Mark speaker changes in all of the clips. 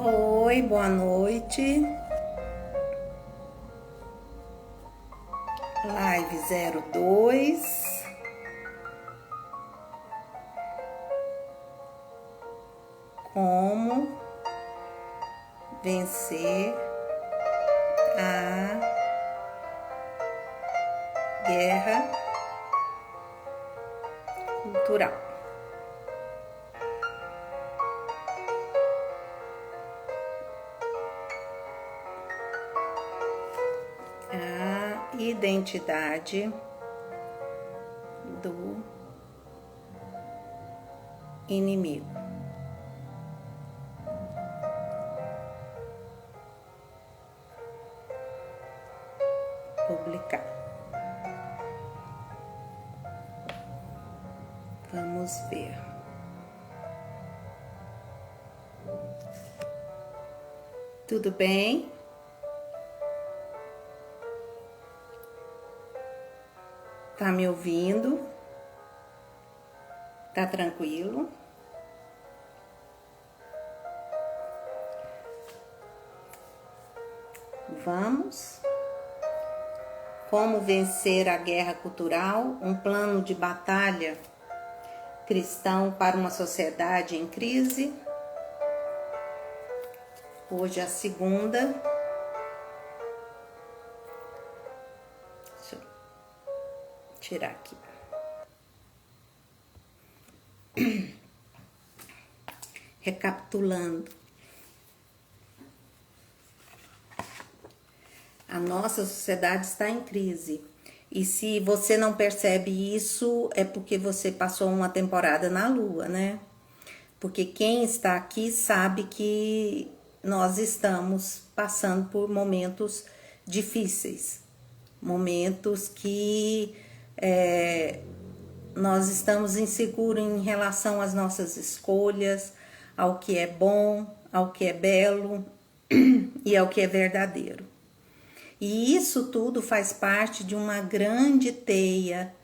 Speaker 1: Oi, boa noite. Live 02. Como vencer a guerra cultural. A identidade do inimigo. Publicar. Vamos ver. Tudo bem? Tá me ouvindo? Tá tranquilo? Vamos. Como vencer a guerra cultural? Um plano de batalha cristão para uma sociedade em crise. Hoje é a segunda. Deixa eu tirar aqui. Recapitulando. A nossa sociedade está em crise. E se você não percebe isso, é porque você passou uma temporada na Lua, né? Porque quem está aqui sabe que nós estamos passando por momentos difíceis. Momentos que nós estamos inseguros em relação às nossas escolhas, ao que é bom, ao que é belo e ao que é verdadeiro. E isso tudo faz parte de uma grande teia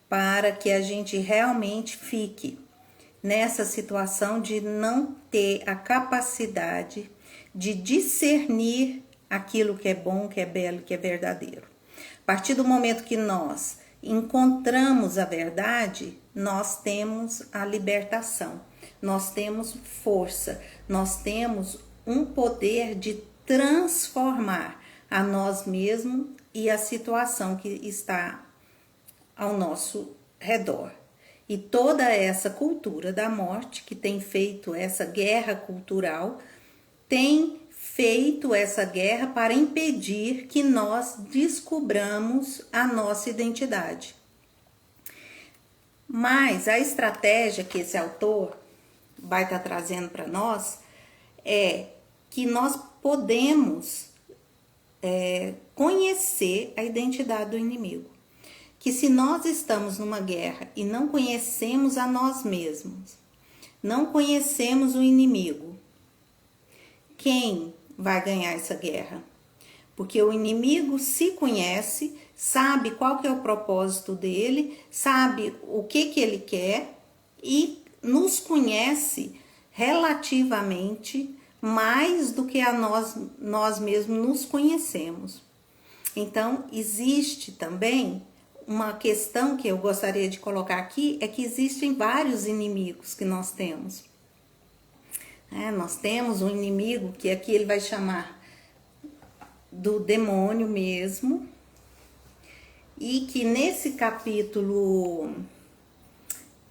Speaker 1: para que a gente realmente fique nessa situação de não ter a capacidade de discernir aquilo que é bom, que é belo, que é verdadeiro. A partir do momento que nós encontramos a verdade, nós temos a libertação, nós temos força, nós temos um poder de transformar a nós mesmos e a situação que está ao nosso redor. E toda essa cultura da morte que tem feito essa guerra cultural, tem feito essa guerra para impedir que nós descubramos a nossa identidade. Mas a estratégia que esse autor vai estar trazendo para nós é que nós podemos conhecer a identidade do inimigo. Que se nós estamos numa guerra e não conhecemos a nós mesmos, não conhecemos o inimigo, quem vai ganhar essa guerra? Porque o inimigo se conhece, sabe qual que é o propósito dele, sabe o que ele quer e nos conhece relativamente mais do que nós mesmos nos conhecemos. Então, existe também uma questão que eu gostaria de colocar aqui, é que existem vários inimigos que nós temos. Nós temos um inimigo que aqui ele vai chamar do demônio mesmo, e que nesse capítulo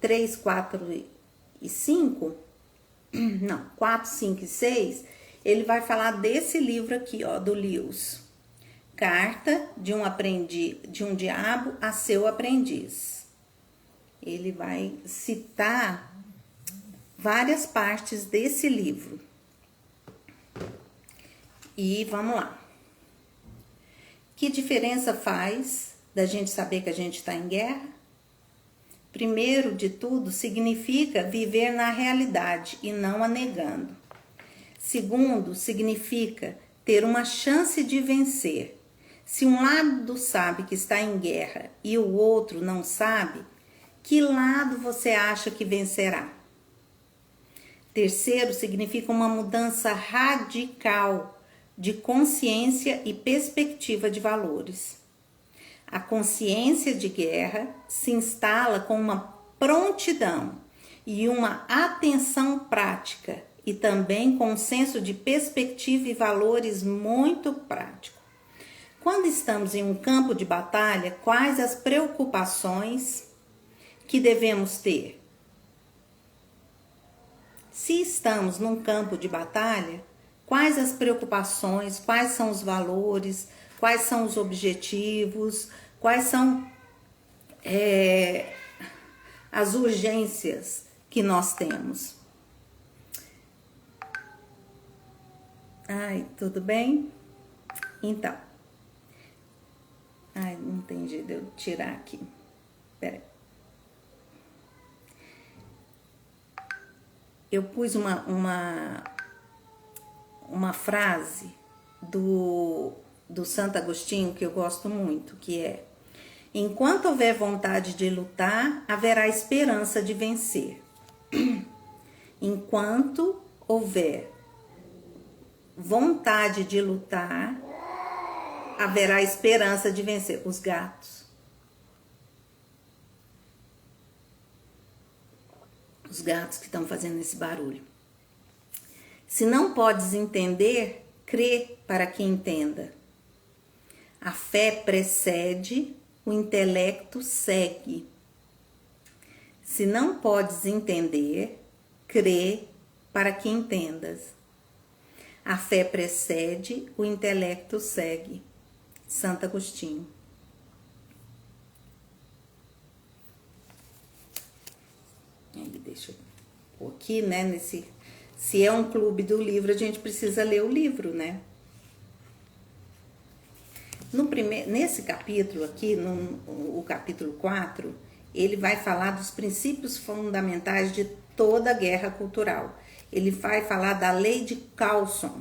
Speaker 1: 3, 4 e 5, não, 4, 5 e 6, ele vai falar desse livro aqui, ó, do Lewis. Carta de um diabo a seu aprendiz. Ele vai citar várias partes desse livro. E vamos lá. Que diferença faz da gente saber que a gente está em guerra? Primeiro de tudo, significa viver na realidade e não a negando. Segundo, significa ter uma chance de vencer. Se um lado sabe que está em guerra e o outro não sabe, que lado você acha que vencerá? Terceiro, significa uma mudança radical de consciência e perspectiva de valores. A consciência de guerra se instala com uma prontidão e uma atenção prática e também com um senso de perspectiva e valores muito prático. Quando estamos em um campo de batalha, quais as preocupações que devemos ter? Se estamos num campo de batalha, quais as preocupações, quais são os valores, quais são os objetivos, quais são as urgências que nós temos? Ai, tudo bem? Então. Ai, não tem jeito de eu tirar aqui. Peraí. Eu pus uma frase do Santo Agostinho que eu gosto muito, que é: enquanto houver vontade de lutar, haverá esperança de vencer. Enquanto houver vontade de lutar, haverá esperança de vencer. Os gatos. Os gatos que estão fazendo esse barulho. Se não podes entender, crê para que entenda. A fé precede, o intelecto segue. Se não podes entender, crê para que entendas. A fé precede, o intelecto segue. Santo Agostinho. Deixa eu pôr aqui, né? Se é um clube do livro, a gente precisa ler o livro, né? Nesse capítulo aqui, o capítulo 4, ele vai falar dos princípios fundamentais de toda a guerra cultural. Ele vai falar da lei de Carlson.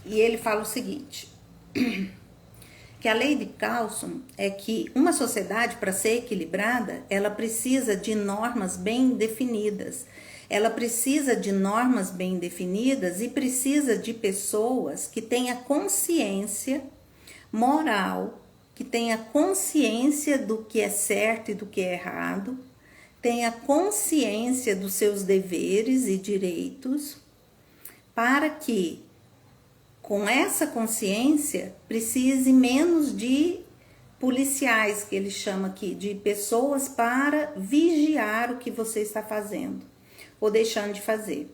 Speaker 1: E ele fala o seguinte: que a lei de Carlson é que uma sociedade, para ser equilibrada, ela precisa de normas bem definidas. Ela precisa de normas bem definidas e precisa de pessoas que tenham consciência moral, que tenha consciência do que é certo e do que é errado, tenha consciência dos seus deveres e direitos, para que, com essa consciência, precise menos de policiais, que ele chama aqui, de pessoas para vigiar o que você está fazendo ou deixando de fazer.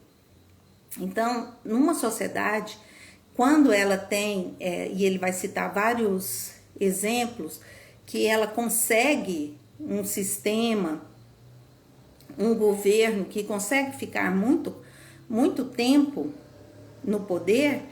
Speaker 1: Então, numa sociedade, quando ela tem, e ele vai citar vários exemplos, que ela consegue um sistema, um governo que consegue ficar muito tempo no poder,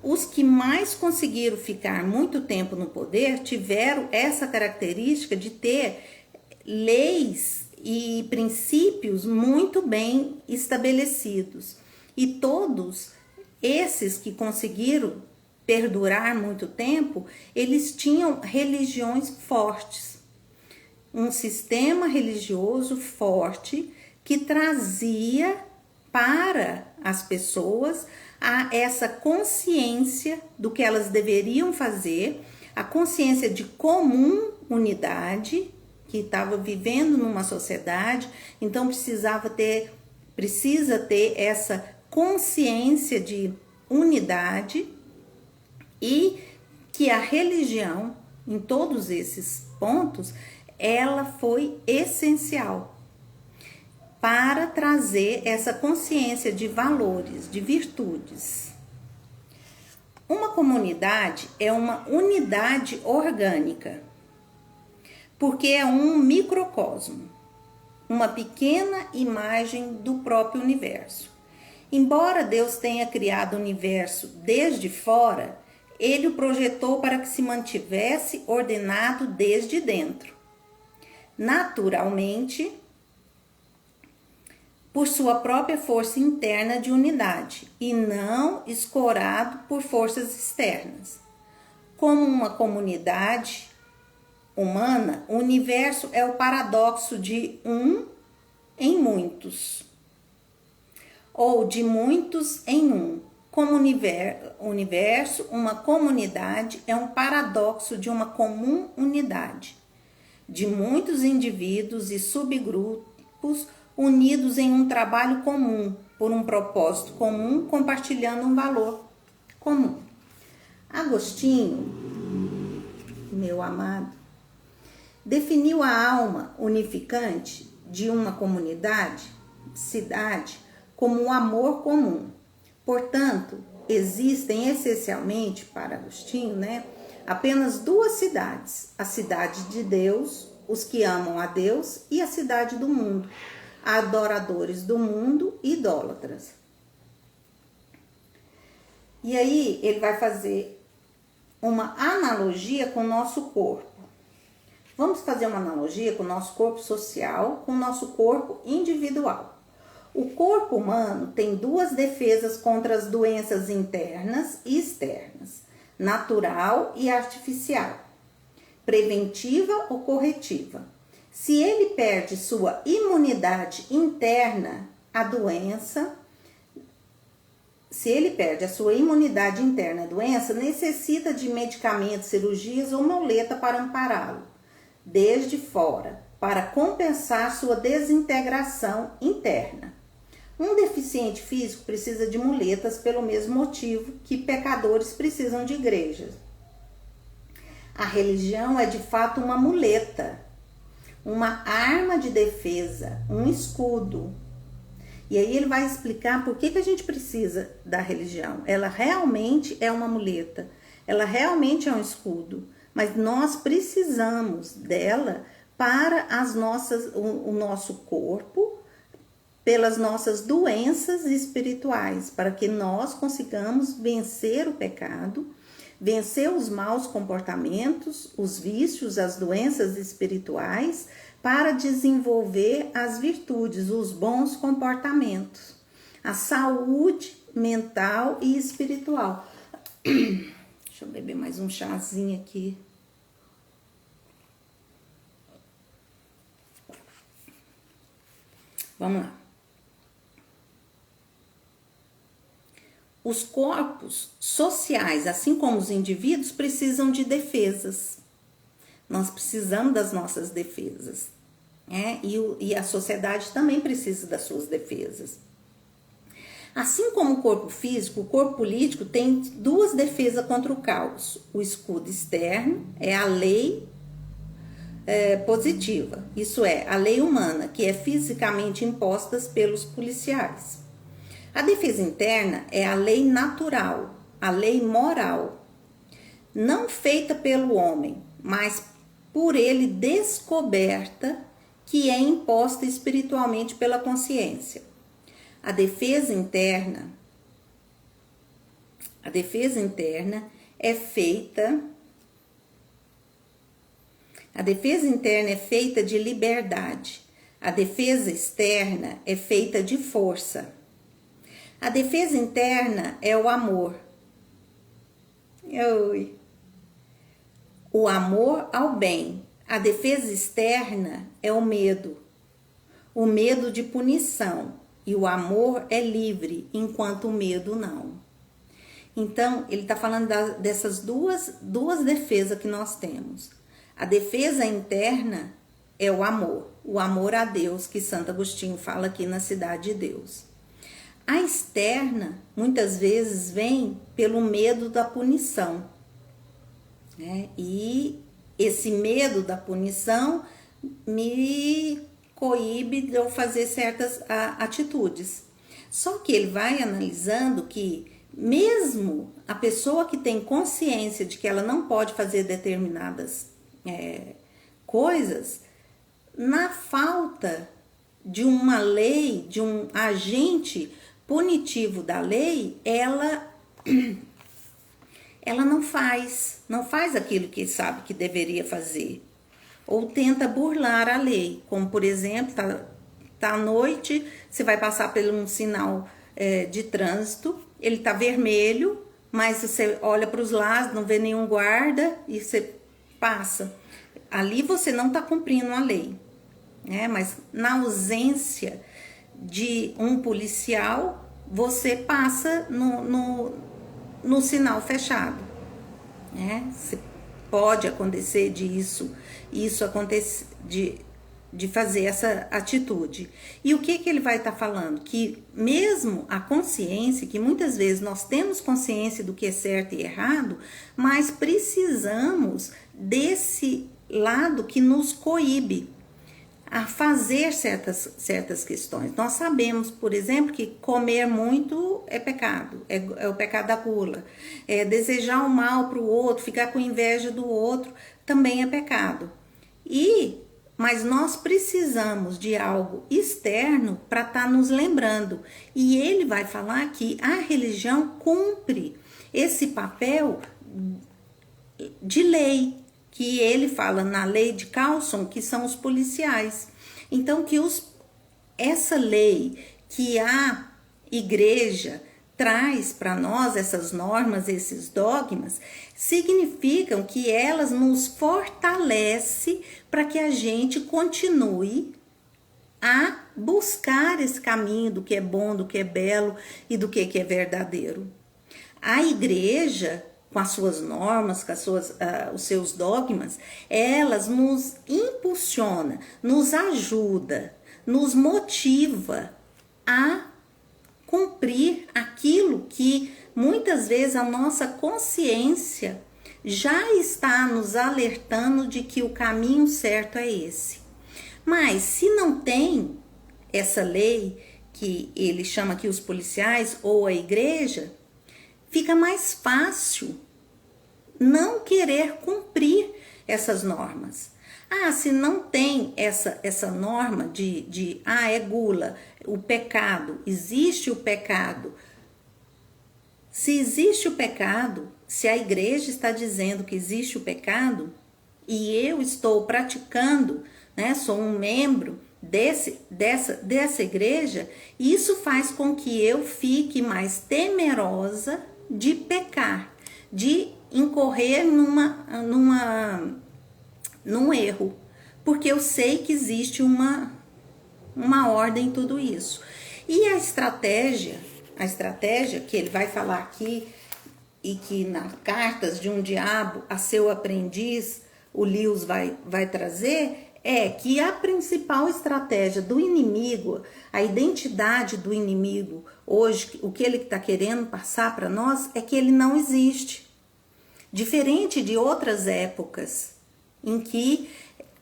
Speaker 1: os que mais conseguiram ficar muito tempo no poder tiveram essa característica de ter leis e princípios muito bem estabelecidos. E todos esses que conseguiram perdurar muito tempo, eles tinham religiões fortes. Um sistema religioso forte que trazia para as pessoas essa consciência do que elas deveriam fazer, a consciência de comum unidade, que estava vivendo numa sociedade, então precisa ter essa consciência de unidade, e que a religião, em todos esses pontos, ela foi essencial para trazer essa consciência de valores, de virtudes. Uma comunidade é uma unidade orgânica, porque é um microcosmo, uma pequena imagem do próprio universo. Embora Deus tenha criado o universo desde fora, ele o projetou para que se mantivesse ordenado desde dentro. Naturalmente, por sua própria força interna de unidade e não escorado por forças externas. Como uma comunidade humana, o universo é o paradoxo de um em muitos. ou de muitos em um. Como universo, uma comunidade é um paradoxo de uma comum unidade, de muitos indivíduos e subgrupos unidos em um trabalho comum, por um propósito comum, compartilhando um valor comum. Agostinho, meu amado, definiu a alma unificante de uma comunidade, cidade, como um amor comum. Portanto, existem essencialmente, para Agostinho, apenas duas cidades: a cidade de Deus, os que amam a Deus, e a cidade do mundo, adoradores do mundo, idólatras. E aí ele vai fazer uma analogia com o nosso corpo. Vamos fazer uma analogia com o nosso corpo social, com o nosso corpo individual. O corpo humano tem duas defesas contra as doenças internas e externas, natural e artificial, preventiva ou corretiva. Se ele perde sua imunidade interna, a doença necessita de medicamentos, cirurgias ou muleta para ampará-lo desde fora, para compensar sua desintegração interna. Um deficiente físico precisa de muletas pelo mesmo motivo que pecadores precisam de igrejas. A religião é de fato uma muleta, uma arma de defesa, um escudo. E aí ele vai explicar por que a gente precisa da religião. Ela realmente é uma muleta, ela realmente é um escudo, mas nós precisamos dela para o nosso corpo, pelas nossas doenças espirituais, para que nós consigamos vencer o pecado, vencer os maus comportamentos, os vícios, as doenças espirituais, para desenvolver as virtudes, os bons comportamentos, a saúde mental e espiritual. Deixa eu beber mais um chazinho aqui. Vamos lá. Os corpos sociais, assim como os indivíduos, precisam de defesas. Nós precisamos das nossas defesas, e a sociedade também precisa das suas defesas. Assim como o corpo físico, o corpo político tem duas defesas contra o caos. O escudo externo é a lei positiva, isso é, a lei humana, que é fisicamente imposta pelos policiais. A defesa interna é a lei natural, a lei moral, não feita pelo homem, mas por ele descoberta, que é imposta espiritualmente pela consciência. A defesa interna é feita de liberdade. A defesa externa é feita de força. A defesa interna é o amor. O amor ao bem. A defesa externa é o medo de punição. E o amor é livre, enquanto o medo não. Então, ele está falando dessas duas defesas que nós temos. A defesa interna é o amor a Deus, que Santo Agostinho fala aqui na Cidade de Deus. A externa, muitas vezes, vem pelo medo da punição. E esse medo da punição me coíbe de eu fazer certas atitudes. Só que ele vai analisando que mesmo a pessoa que tem consciência de que ela não pode fazer determinadas coisas, na falta de uma lei, de um agente punitivo da lei, ela não faz aquilo que sabe que deveria fazer, ou tenta burlar a lei, como por exemplo, tá à noite, você vai passar por um sinal de trânsito, ele tá vermelho, mas você olha para os lados, não vê nenhum guarda e você passa. Ali você não está cumprindo a lei, mas na ausência de um policial, você passa no sinal fechado, né? Pode acontecer isso acontece de fazer essa atitude. E o que ele vai estar falando? Que mesmo a consciência, que muitas vezes nós temos consciência do que é certo e errado, mas precisamos desse lado que nos coíbe a fazer certas questões. Nós sabemos, por exemplo, que comer muito é pecado, é o pecado da gula. Desejar o mal para o outro, ficar com inveja do outro, também é pecado. Mas nós precisamos de algo externo para estar nos lembrando. E ele vai falar que a religião cumpre esse papel de lei, que ele fala na lei de Carlson, que são os policiais. Então, essa lei que a igreja traz para nós, essas normas, esses dogmas, significam que elas nos fortalecem para que a gente continue a buscar esse caminho do que é bom, do que é belo e do que é verdadeiro. A igreja, com as suas normas, com os seus dogmas, elas nos impulsiona, nos ajuda, nos motiva a cumprir aquilo que muitas vezes a nossa consciência já está nos alertando de que o caminho certo é esse. Mas se não tem essa lei, que ele chama aqui os policiais ou a igreja, fica mais fácil não querer cumprir essas normas. Se não tem essa norma é gula, o pecado, existe o pecado. Se existe o pecado, se a igreja está dizendo que existe o pecado e eu estou praticando, né, sou um membro dessa igreja, isso faz com que eu fique mais temerosa de pecar, de incorrer num erro, porque eu sei que existe uma ordem em tudo isso. E a estratégia que ele vai falar aqui, e que nas Cartas de um Diabo a seu aprendiz, o Lewis vai trazer, é que a principal estratégia do inimigo, a identidade do inimigo, hoje, o que ele está querendo passar para nós é que ele não existe. Diferente de outras épocas em que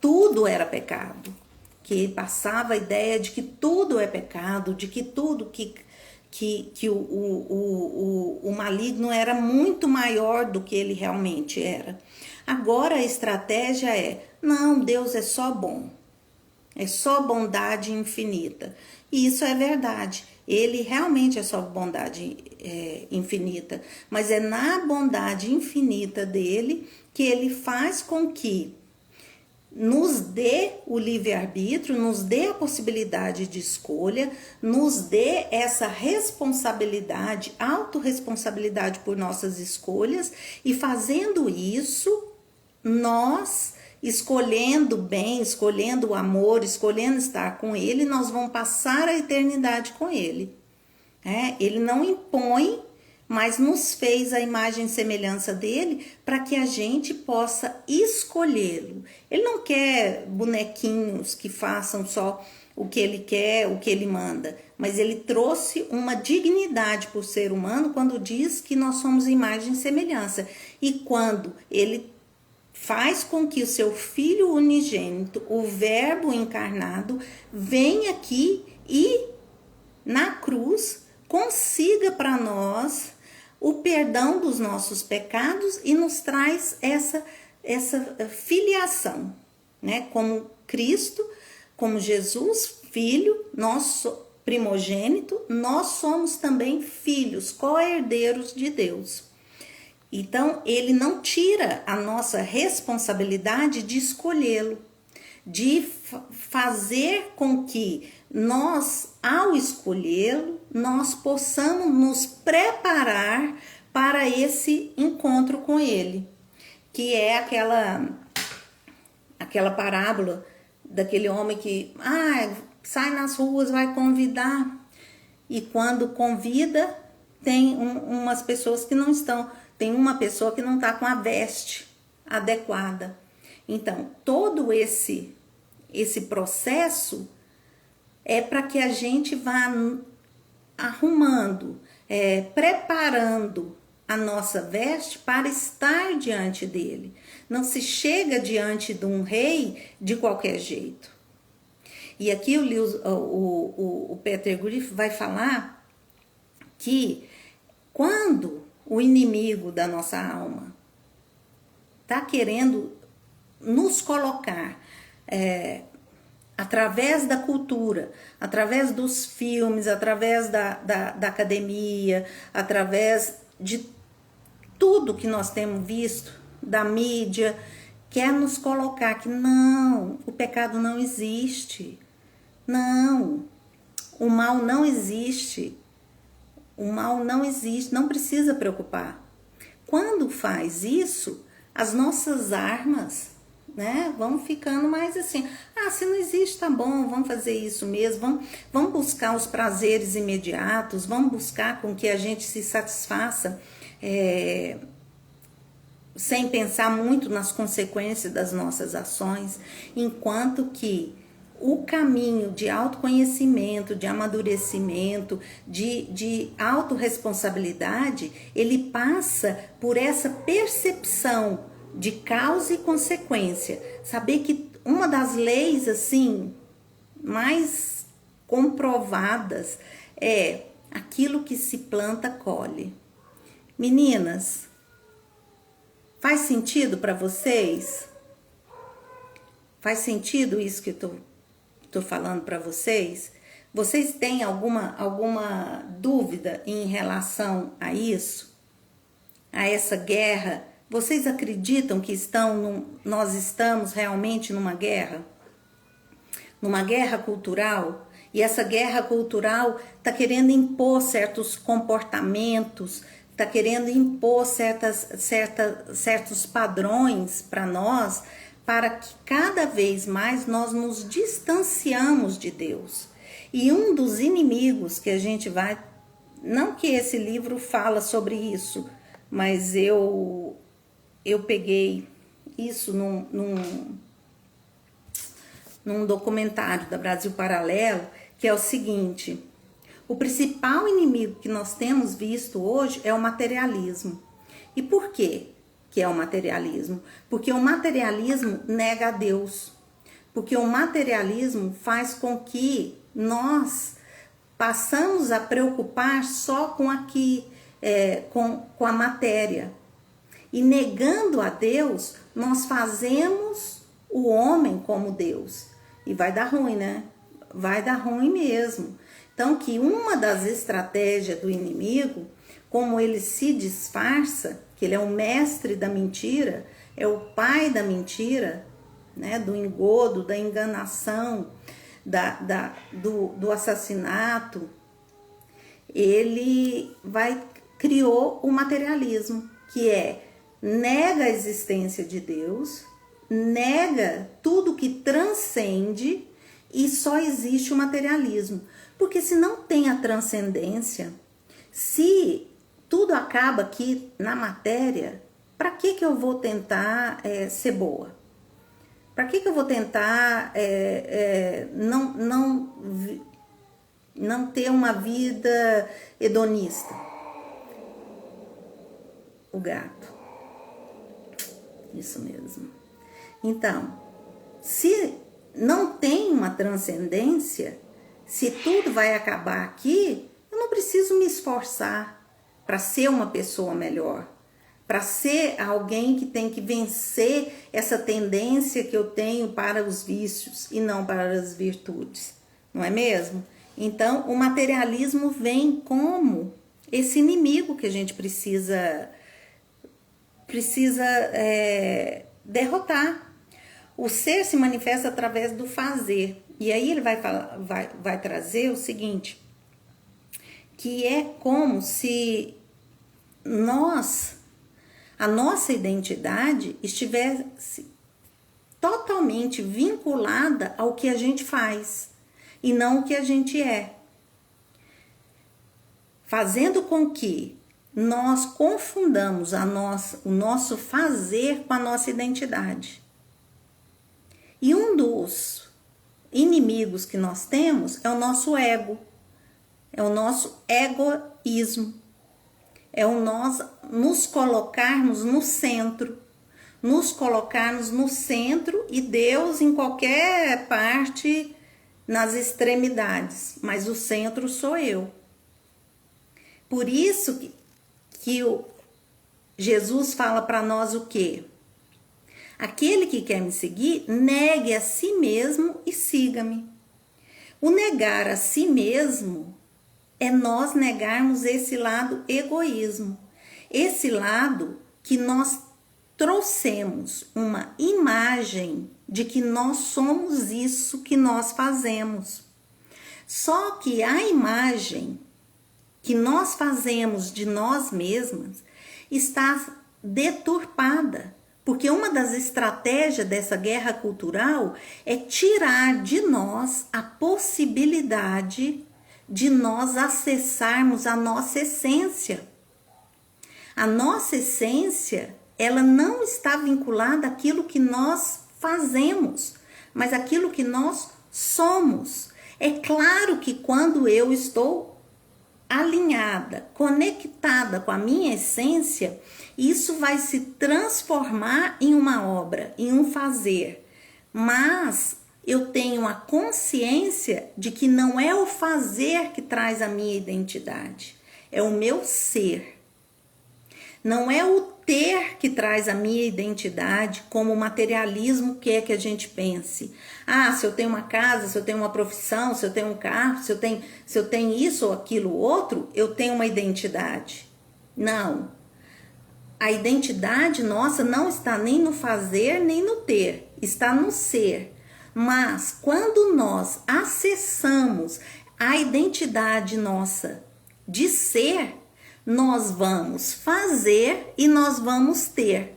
Speaker 1: tudo era pecado, que passava a ideia de que tudo é pecado, de que tudo que o maligno era muito maior do que ele realmente era. Agora a estratégia não, Deus é só bom, é só bondade infinita. E isso é verdade, ele realmente é só bondade infinita, mas é na bondade infinita dele que ele faz com que nos dê o livre-arbítrio, nos dê a possibilidade de escolha, nos dê essa responsabilidade, autorresponsabilidade por nossas escolhas, e fazendo isso, nós, escolhendo bem, escolhendo o amor, escolhendo estar com ele, nós vamos passar a eternidade com ele. Ele não impõe, mas nos fez a imagem e semelhança dele para que a gente possa escolhê-lo. Ele não quer bonequinhos que façam só o que ele quer, o que ele manda, mas ele trouxe uma dignidade para o ser humano quando diz que nós somos imagem e semelhança. E quando ele faz com que o seu Filho unigênito, o Verbo encarnado, venha aqui e na cruz consiga para nós o perdão dos nossos pecados e nos traz essa filiação, né? Como Cristo, como Jesus, Filho, nosso primogênito, nós somos também filhos, co-herdeiros de Deus. Então, ele não tira a nossa responsabilidade de escolhê-lo, de fazer com que nós, ao escolhê-lo, nós possamos nos preparar para esse encontro com ele, que é aquela parábola daquele homem que sai nas ruas, vai convidar, E quando convida, tem umas pessoas que não estão, tem uma pessoa que não está com a veste adequada. Então, todo esse processo é para que a gente vá arrumando, preparando a nossa veste para estar diante dele. Não se chega diante de um rei de qualquer jeito. E aqui o Peter Griff vai falar que quando o inimigo da nossa alma está querendo nos colocar através da cultura, através dos filmes, através da academia, através de tudo que nós temos visto, da mídia, quer nos colocar que não, o pecado não existe. Não, o mal não existe. O mal não existe, não precisa preocupar. Quando faz isso, as nossas armas, né, vão ficando mais assim, se não existe, tá bom, vamos fazer isso mesmo, vamos buscar os prazeres imediatos, vamos buscar com que a gente se satisfaça, sem pensar muito nas consequências das nossas ações, enquanto que o caminho de autoconhecimento, de amadurecimento, de autorresponsabilidade, ele passa por essa percepção de causa e consequência. Saber que uma das leis, assim, mais comprovadas é aquilo que se planta, colhe. Meninas, faz sentido para vocês? Faz sentido isso que eu tô falando para vocês? Vocês têm alguma dúvida em relação a isso? A essa guerra? Vocês acreditam que nós estamos realmente numa guerra? Numa guerra cultural? E essa guerra cultural está querendo impor certos comportamentos, está querendo impor certos padrões para nós, para que cada vez mais nós nos distanciamos de Deus. E um dos inimigos que a gente vai... Não que esse livro fala sobre isso, mas eu peguei isso num documentário da Brasil Paralelo, que é o seguinte: o principal inimigo que nós temos visto hoje é o materialismo. E por quê que é o materialismo? Porque o materialismo nega a Deus. Porque o materialismo faz com que nós passamos a preocupar só com com a matéria. E negando a Deus, nós fazemos o homem como Deus. E vai dar ruim, né? Vai dar ruim mesmo. Então, que uma das estratégias do inimigo, como ele se disfarça, que ele é o mestre da mentira, é o pai da mentira, né? Do engodo, da enganação, do assassinato, ele criou o materialismo, que nega a existência de Deus, nega tudo que transcende e só existe o materialismo. Porque se não tem a transcendência, se tudo acaba aqui na matéria, para que eu vou tentar ser boa? Para que eu vou tentar não ter uma vida hedonista? O gato. Isso mesmo. Então, se não tem uma transcendência, se tudo vai acabar aqui, eu não preciso me esforçar para ser uma pessoa melhor, para ser alguém que tem que vencer essa tendência que eu tenho para os vícios e não para as virtudes, não é mesmo? Então, o materialismo vem como esse inimigo que a gente precisa derrotar. O ser se manifesta através do fazer. E aí ele vai trazer o seguinte, que é como se a nossa identidade estivesse totalmente vinculada ao que a gente faz e não o que a gente é. fazendo com que nós confundamos o nosso fazer com a nossa identidade. E um dos inimigos que nós temos é o nosso ego, é o nosso egoísmo, é o nós nos colocarmos no centro, e Deus em qualquer parte, nas extremidades, mas o centro sou eu. Por isso que Jesus fala para nós o quê? Aquele que quer me seguir, negue a si mesmo e siga-me. O negar a si mesmo é nós negarmos esse lado egoísmo. Esse lado que nós trouxemos uma imagem de que nós somos isso que nós fazemos. Só que a imagem que nós fazemos de nós mesmas está deturpada. Porque uma das estratégias dessa guerra cultural é tirar de nós a possibilidade de nós acessarmos a nossa essência. A nossa essência, ela não está vinculada àquilo que nós fazemos, mas àquilo que nós somos. É claro que quando eu estou alinhada, conectada com a minha essência, isso vai se transformar em uma obra, em um fazer. Mas eu tenho a consciência de que não é o fazer que traz a minha identidade, é o meu ser. Não é o ter que traz a minha identidade, como o materialismo quer que a gente pense. Ah, se eu tenho uma casa, se eu tenho uma profissão, se eu tenho um carro, se eu tenho isso ou aquilo outro, eu tenho uma identidade. Não. A identidade nossa não está nem no fazer, nem no ter. Está no ser. Mas quando nós acessamos a identidade nossa de ser, nós vamos fazer e nós vamos ter.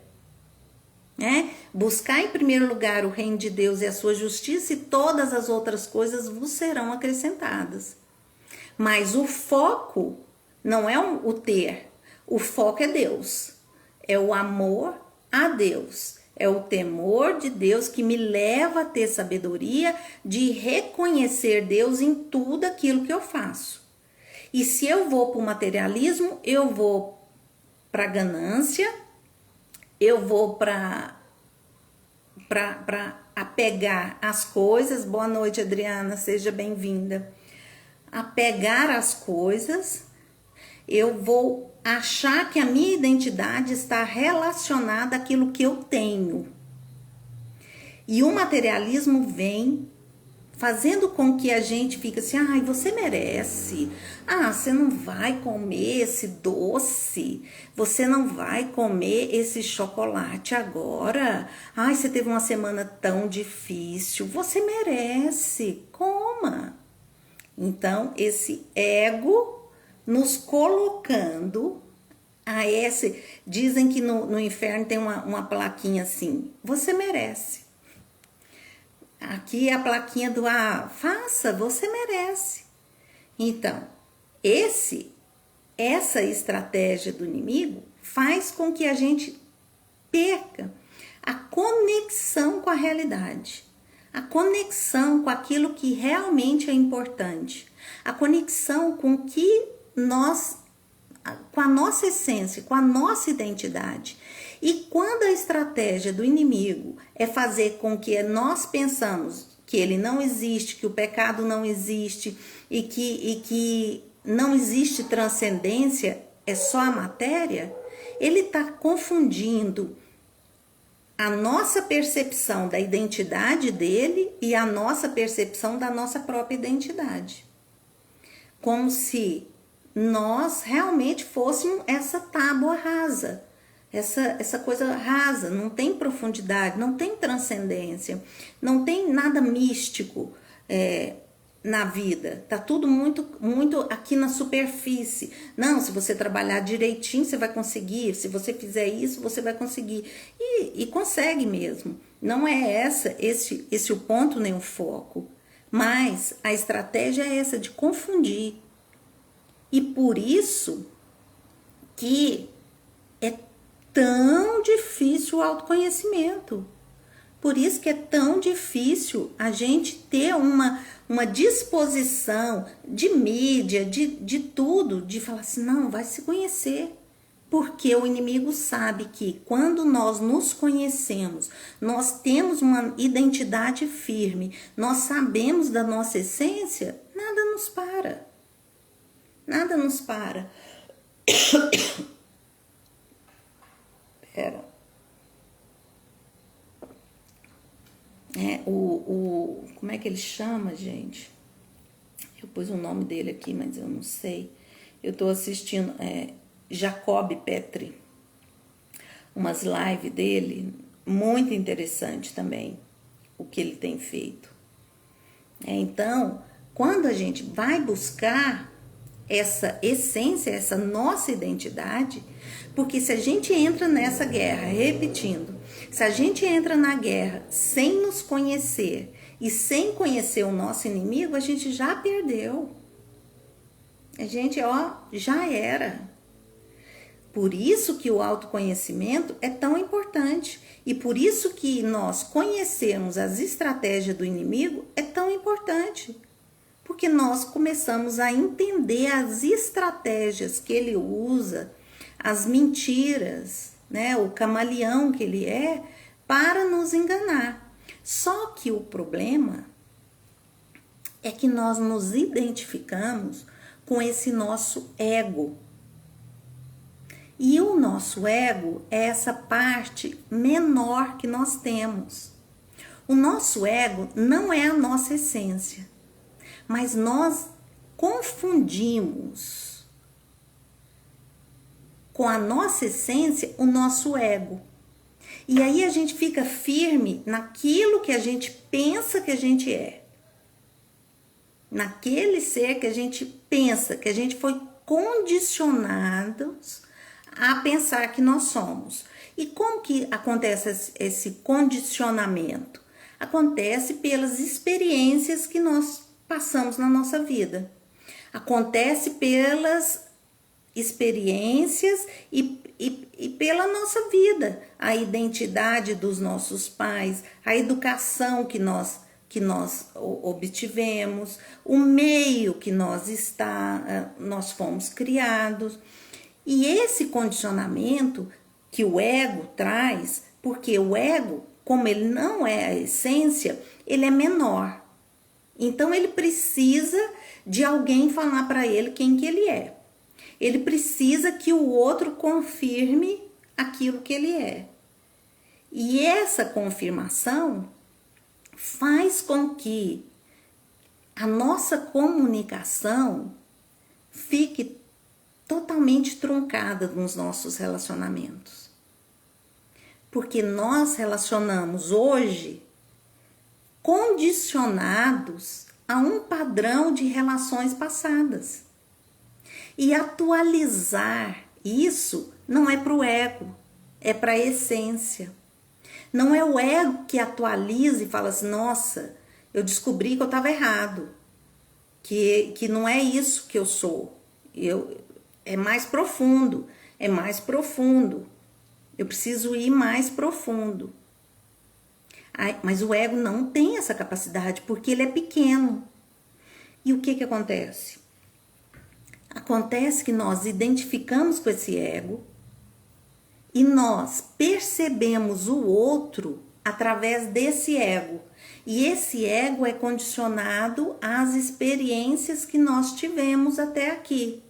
Speaker 1: Buscar em primeiro lugar o reino de Deus e a sua justiça, e todas as outras coisas vos serão acrescentadas. Mas o foco não é o ter, o foco é Deus. É o amor a Deus. É o temor de Deus que me leva a ter sabedoria de reconhecer Deus em tudo aquilo que eu faço. E se eu vou para o materialismo, eu vou para a ganância, eu vou para apegar as coisas. Boa noite, Adriana, seja bem-vinda. Apegar as coisas, eu vou achar que a minha identidade está relacionada àquilo que eu tenho. E o materialismo vem fazendo com que a gente fique assim, ai, você merece, você não vai comer esse doce, você não vai comer esse chocolate agora, ai, você teve uma semana tão difícil, você merece, coma. Então, esse ego nos colocando a esse, dizem que no inferno tem uma plaquinha assim, você merece. Aqui é a plaquinha do faça, você merece. Então, essa estratégia do inimigo faz com que a gente perca a conexão com a realidade, a conexão com aquilo que realmente é importante, a conexão com a nossa essência, com a nossa identidade. E quando a estratégia do inimigo é fazer com que nós pensamos que ele não existe, que o pecado não existe e que não existe transcendência, é só a matéria, ele está confundindo a nossa percepção da identidade dele e a nossa percepção da nossa própria identidade. Como se nós realmente fôssemos essa tábua rasa. Essa coisa rasa, não tem profundidade, não tem transcendência, não tem nada místico na vida. Tá tudo muito aqui na superfície. Não, se você trabalhar direitinho, você vai conseguir. Se você fizer isso, você vai conseguir. E consegue mesmo. Não é esse o ponto nem o foco. Mas a estratégia é essa, de confundir. E por isso que é tão difícil o autoconhecimento. Por isso que é tão difícil a gente ter uma disposição de mídia, de tudo, de falar assim, não, vai se conhecer. Porque o inimigo sabe que quando nós nos conhecemos, nós temos uma identidade firme, nós sabemos da nossa essência, nada nos para. Nada nos para. Pera. Como é que ele chama, gente? Eu pus o nome dele aqui, mas eu não sei. Eu tô assistindo Jacob Petri, umas lives dele, muito interessante também, o que ele tem feito. Então, quando a gente vai buscar essa essência, essa nossa identidade, porque se a gente entra nessa guerra, repetindo, se a gente entra na guerra sem nos conhecer e sem conhecer o nosso inimigo, a gente já perdeu. A gente, já era. Por isso que o autoconhecimento é tão importante. E por isso que nós conhecermos as estratégias do inimigo é tão importante. Porque nós começamos a entender as estratégias que ele usa, as mentiras, né, o camaleão que ele é, para nos enganar. Só que o problema é que nós nos identificamos com esse nosso ego. E o nosso ego é essa parte menor que nós temos. O nosso ego não é a nossa essência, mas nós confundimos com a nossa essência o nosso ego. E aí a gente fica firme naquilo que a gente pensa que a gente é. Naquele ser que a gente pensa, que a gente foi condicionados a pensar que nós somos. E como que acontece esse condicionamento? Acontece pelas experiências que nós passamos na nossa vida. Acontece pelas experiências e pela nossa vida. A identidade dos nossos pais, a educação que nós obtivemos, o meio que nós fomos criados. E esse condicionamento que o ego traz, porque o ego, como ele não é a essência, ele é menor. Então ele precisa de alguém falar para ele quem que ele é. Ele precisa que o outro confirme aquilo que ele é. E essa confirmação faz com que a nossa comunicação fique totalmente truncada nos nossos relacionamentos. Porque nós relacionamos hoje condicionados a um padrão de relações passadas. E atualizar isso não é para o ego, é para a essência. Não é o ego que atualiza e fala assim, nossa, eu descobri que eu estava errado, que não é isso que eu sou. É mais profundo, eu preciso ir mais profundo. Mas o ego não tem essa capacidade, porque ele é pequeno. E o que acontece? Acontece que nós identificamos com esse ego e nós percebemos o outro através desse ego. E esse ego é condicionado às experiências que nós tivemos até aqui.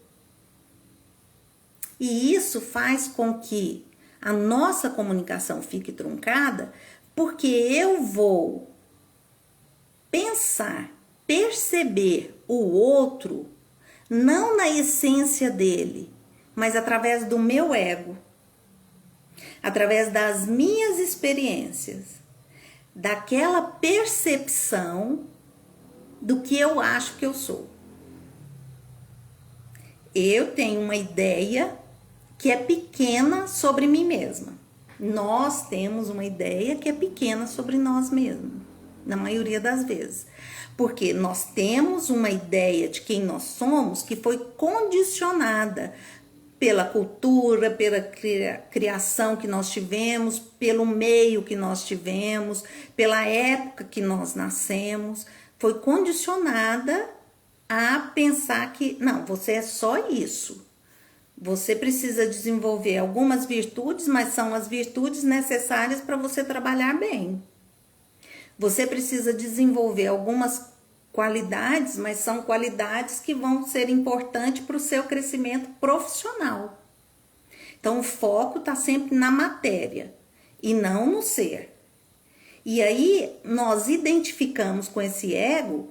Speaker 1: E isso faz com que a nossa comunicação fique truncada, porque eu vou pensar, perceber o outro, não na essência dele, mas através do meu ego, através das minhas experiências, daquela percepção do que eu acho que eu sou. Eu tenho uma ideia que é pequena sobre mim mesma. Nós temos uma ideia que é pequena sobre nós mesmos. na maioria das vezes. Porque nós temos uma ideia de quem nós somos que foi condicionada pela cultura, pela criação que nós tivemos, pelo meio que nós tivemos, pela época que nós nascemos. Foi condicionada a pensar que, não, você é só isso. Você precisa desenvolver algumas virtudes, mas são as virtudes necessárias para você trabalhar bem. Você precisa desenvolver algumas qualidades, mas são qualidades que vão ser importantes para o seu crescimento profissional. Então, o foco está sempre na matéria e não no ser. E aí, nós identificamos com esse ego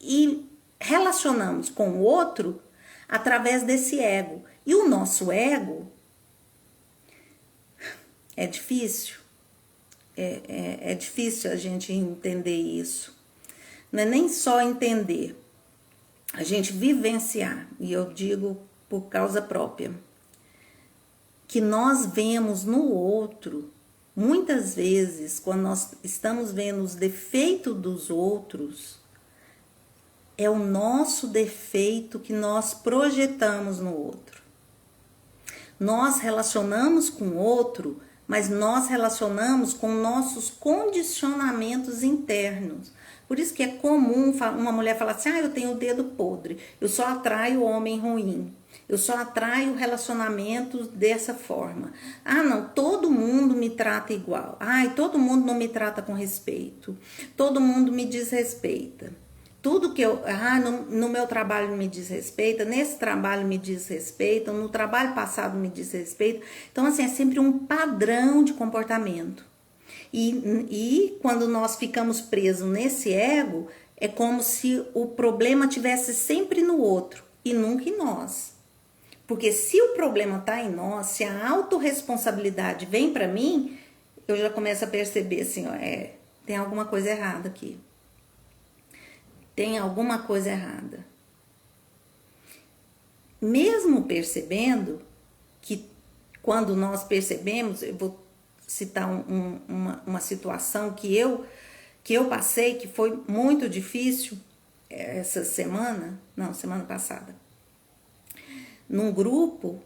Speaker 1: e relacionamos com o outro através desse ego. E o nosso ego é difícil. É difícil a gente entender isso. Não é nem só entender, a gente vivenciar, e eu digo por causa própria, que nós vemos no outro, muitas vezes, quando nós estamos vendo os defeitos dos outros, é o nosso defeito que nós projetamos no outro. Nós relacionamos com o outro, mas nós relacionamos com nossos condicionamentos internos. Por isso que é comum uma mulher falar assim, eu tenho o dedo podre, eu só atraio homem ruim, eu só atraio relacionamentos dessa forma. Não, todo mundo me trata igual, todo mundo não me trata com respeito, todo mundo me desrespeita. Tudo que eu, no meu trabalho me desrespeita, nesse trabalho me desrespeita, no trabalho passado me desrespeita. Então, assim, é sempre um padrão de comportamento. E quando nós ficamos presos nesse ego, é como se o problema tivesse sempre no outro e nunca em nós. Porque se o problema está em nós, se a autorresponsabilidade vem para mim, eu já começo a perceber assim, tem alguma coisa errada aqui. Tem alguma coisa errada. Mesmo percebendo que quando nós percebemos, eu vou citar uma situação que eu passei, que foi muito difícil semana passada, num grupo,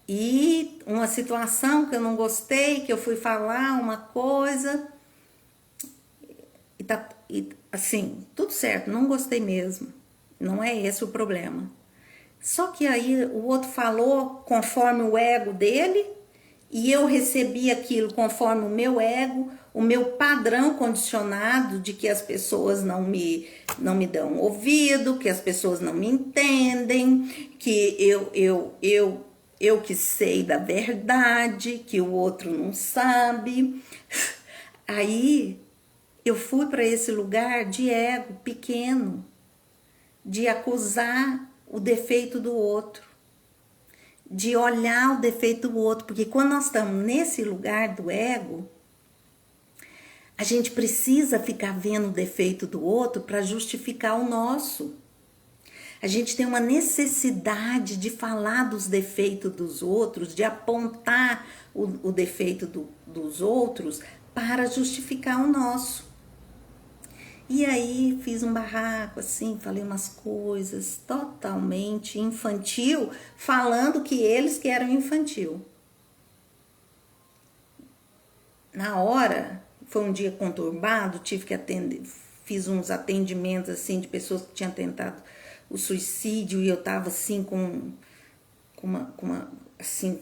Speaker 1: e uma situação que eu não gostei, que eu fui falar uma coisa, e assim, tudo certo, não gostei mesmo, não é esse o problema. Só que aí o outro falou conforme o ego dele, e eu recebi aquilo conforme o meu ego, o meu padrão condicionado de que as pessoas não me dão ouvido, que as pessoas não me entendem, que eu que sei da verdade, que o outro não sabe. Aí eu fui para esse lugar de ego pequeno, de acusar o defeito do outro, de olhar o defeito do outro, porque quando nós estamos nesse lugar do ego, a gente precisa ficar vendo o defeito do outro para justificar o nosso. A gente tem uma necessidade de falar dos defeitos dos outros, de apontar o defeito dos outros para justificar o nosso. E aí fiz um barraco assim, falei umas coisas totalmente infantil, falando que eles que eram infantil. Na hora, foi um dia conturbado, tive que atender, fiz uns atendimentos assim de pessoas que tinham tentado o suicídio, e eu tava assim com uma assim,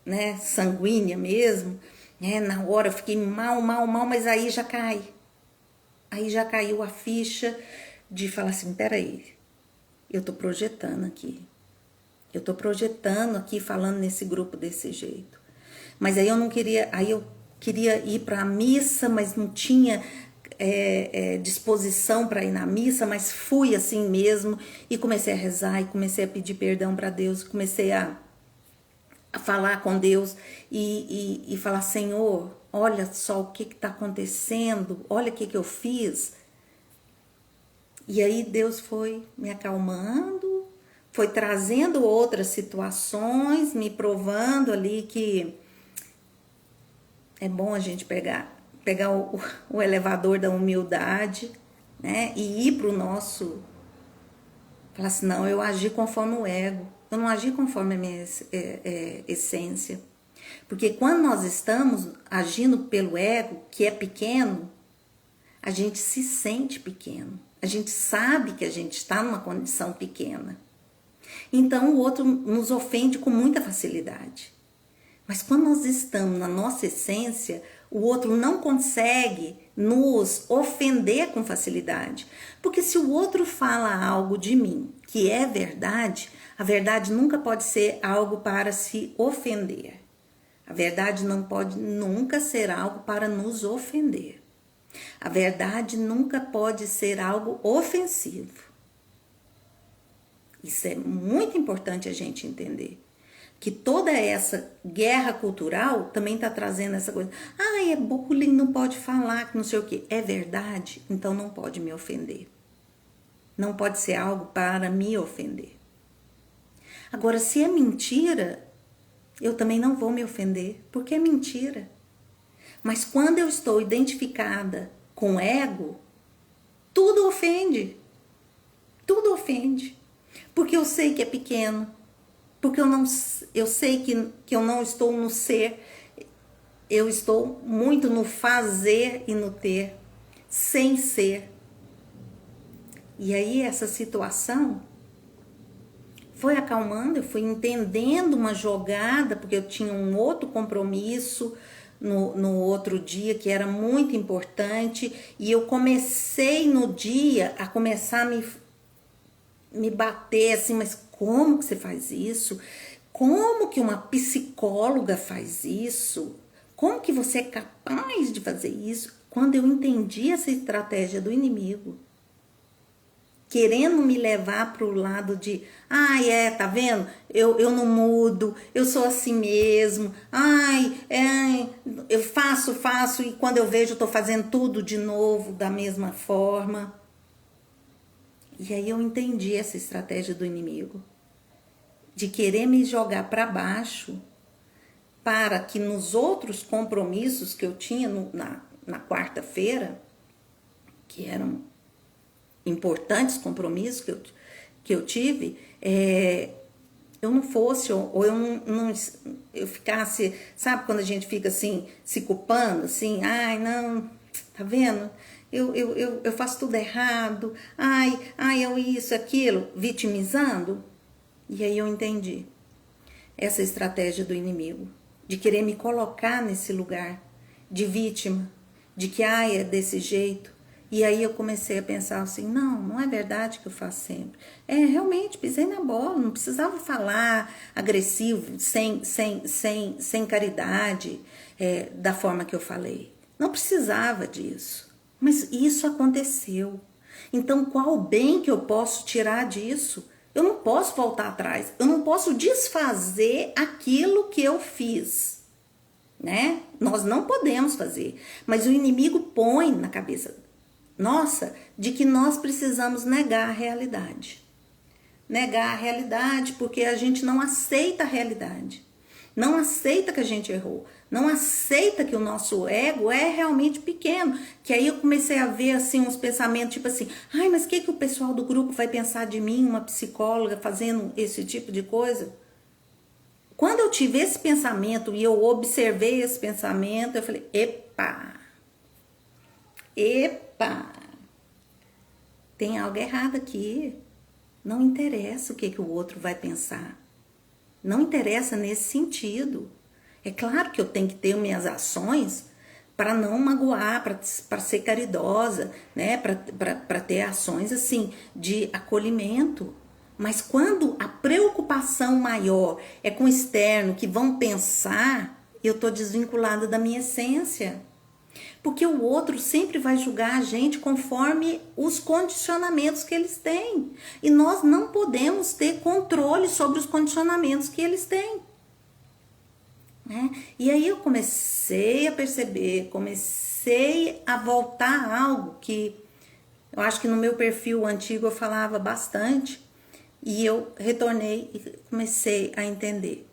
Speaker 1: né, sanguínea mesmo, né? Na hora eu fiquei mal, mas aí já cai. Aí já caiu a ficha de falar assim, peraí, eu tô projetando aqui. Eu tô projetando aqui, falando nesse grupo desse jeito. Mas aí eu não queria, aí eu queria ir para a missa, mas não tinha disposição para ir na missa, mas fui assim mesmo e comecei a rezar e comecei a pedir perdão para Deus, comecei a falar com Deus e falar, Senhor, olha só o que está acontecendo, olha o que eu fiz. E aí Deus foi me acalmando, foi trazendo outras situações, me provando ali que é bom a gente pegar o elevador da humildade, né? E ir para o nosso... Falar assim, não, eu agi conforme o ego. Eu não agi conforme a minha essência. Porque quando nós estamos agindo pelo ego, que é pequeno, a gente se sente pequeno. A gente sabe que a gente está numa condição pequena. Então o outro nos ofende com muita facilidade. Mas quando nós estamos na nossa essência, o outro não consegue nos ofender com facilidade. Porque se o outro fala algo de mim que é verdade, a verdade nunca pode ser algo para se ofender. A verdade não pode nunca ser algo para nos ofender. A verdade nunca pode ser algo ofensivo. Isso é muito importante a gente entender. Que toda essa guerra cultural também está trazendo essa coisa. Ah, é bullying, não pode falar, que não sei o quê. É verdade, então não pode me ofender. Não pode ser algo para me ofender. Agora, se é mentira, eu também não vou me ofender, porque é mentira. Mas quando eu estou identificada com ego, tudo ofende. Tudo ofende. Porque eu sei que é pequeno. Porque eu sei que eu não estou no ser. Eu estou muito no fazer e no ter. Sem ser. E aí essa situação foi acalmando. Eu fui entendendo uma jogada. Porque eu tinha um outro compromisso no outro dia que era muito importante. E eu comecei no dia a começar a me bater assim, mas como que você faz isso? Como que uma psicóloga faz isso? Como que você é capaz de fazer isso? Quando eu entendi essa estratégia do inimigo, querendo me levar para o lado de, tá vendo? Eu não mudo, eu sou assim mesmo, eu faço, e quando eu vejo eu tô fazendo tudo de novo, da mesma forma. E aí eu entendi essa estratégia do inimigo, de querer me jogar para baixo, para que nos outros compromissos que eu tinha na quarta-feira, que eram importantes compromissos que eu tive, eu não fosse, ou eu ficasse, sabe quando a gente fica assim, se culpando, assim, não, tá vendo? Eu faço tudo errado, eu isso, aquilo, vitimizando. E aí eu entendi essa estratégia do inimigo, de querer me colocar nesse lugar de vítima, de que é desse jeito. E aí eu comecei a pensar assim, não é verdade que eu faço sempre. Realmente, pisei na bola, não precisava falar agressivo, sem caridade, da forma que eu falei. Não precisava disso. Mas isso aconteceu. Então, qual o bem que eu posso tirar disso? Eu não posso voltar atrás. Eu não posso desfazer aquilo que eu fiz, né? Nós não podemos fazer. Mas o inimigo põe na cabeça nossa de que nós precisamos negar a realidade. Negar a realidade porque a gente não aceita a realidade. Não aceita que a gente errou. Não aceita que o nosso ego é realmente pequeno. Que aí eu comecei a ver assim uns pensamentos tipo assim, mas o que o pessoal do grupo vai pensar de mim, uma psicóloga, fazendo esse tipo de coisa? Quando eu tive esse pensamento e eu observei esse pensamento, eu falei, epa, tem algo errado aqui. Não interessa o que o outro vai pensar. Não interessa nesse sentido. É claro que eu tenho que ter minhas ações para não magoar, para ser caridosa, né? Para ter ações assim de acolhimento. Mas quando a preocupação maior é com o externo, que vão pensar, eu estou desvinculada da minha essência. Porque o outro sempre vai julgar a gente conforme os condicionamentos que eles têm. E nós não podemos ter controle sobre os condicionamentos que eles têm. E aí eu comecei a perceber, comecei a voltar a algo que eu acho que no meu perfil antigo eu falava bastante. E eu retornei e comecei a entender.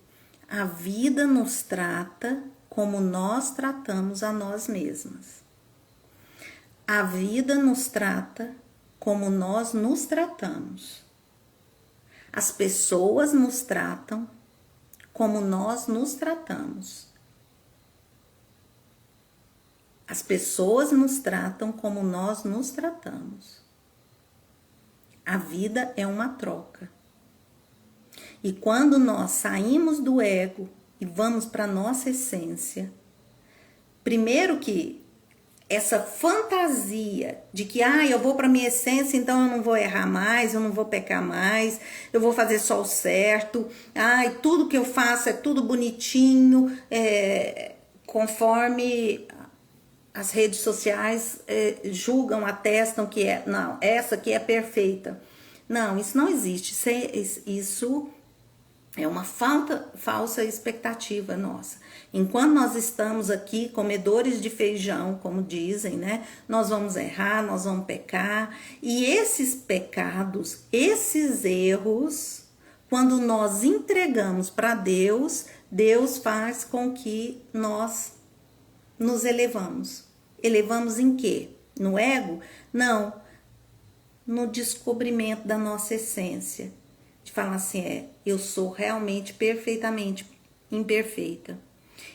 Speaker 1: A vida nos trata como nós tratamos a nós mesmas. A vida nos trata como nós nos tratamos. As pessoas nos tratam como nós nos tratamos. As pessoas nos tratam como nós nos tratamos. A vida é uma troca. E quando nós saímos do ego e vamos para a nossa essência, primeiro que essa fantasia de que eu vou para minha essência, então eu não vou errar mais, eu não vou pecar mais, eu vou fazer só o certo, tudo que eu faço é tudo bonitinho, conforme as redes sociais julgam, atestam que essa aqui é perfeita. Não, isso não existe. Isso é uma falsa expectativa nossa. Enquanto nós estamos aqui, comedores de feijão, como dizem, né? Nós vamos errar, nós vamos pecar. E esses pecados, esses erros, quando nós entregamos para Deus, Deus faz com que nós nos elevamos. Elevamos em quê? No ego? Não. No descobrimento da nossa essência. De falar assim, eu sou realmente perfeitamente imperfeita.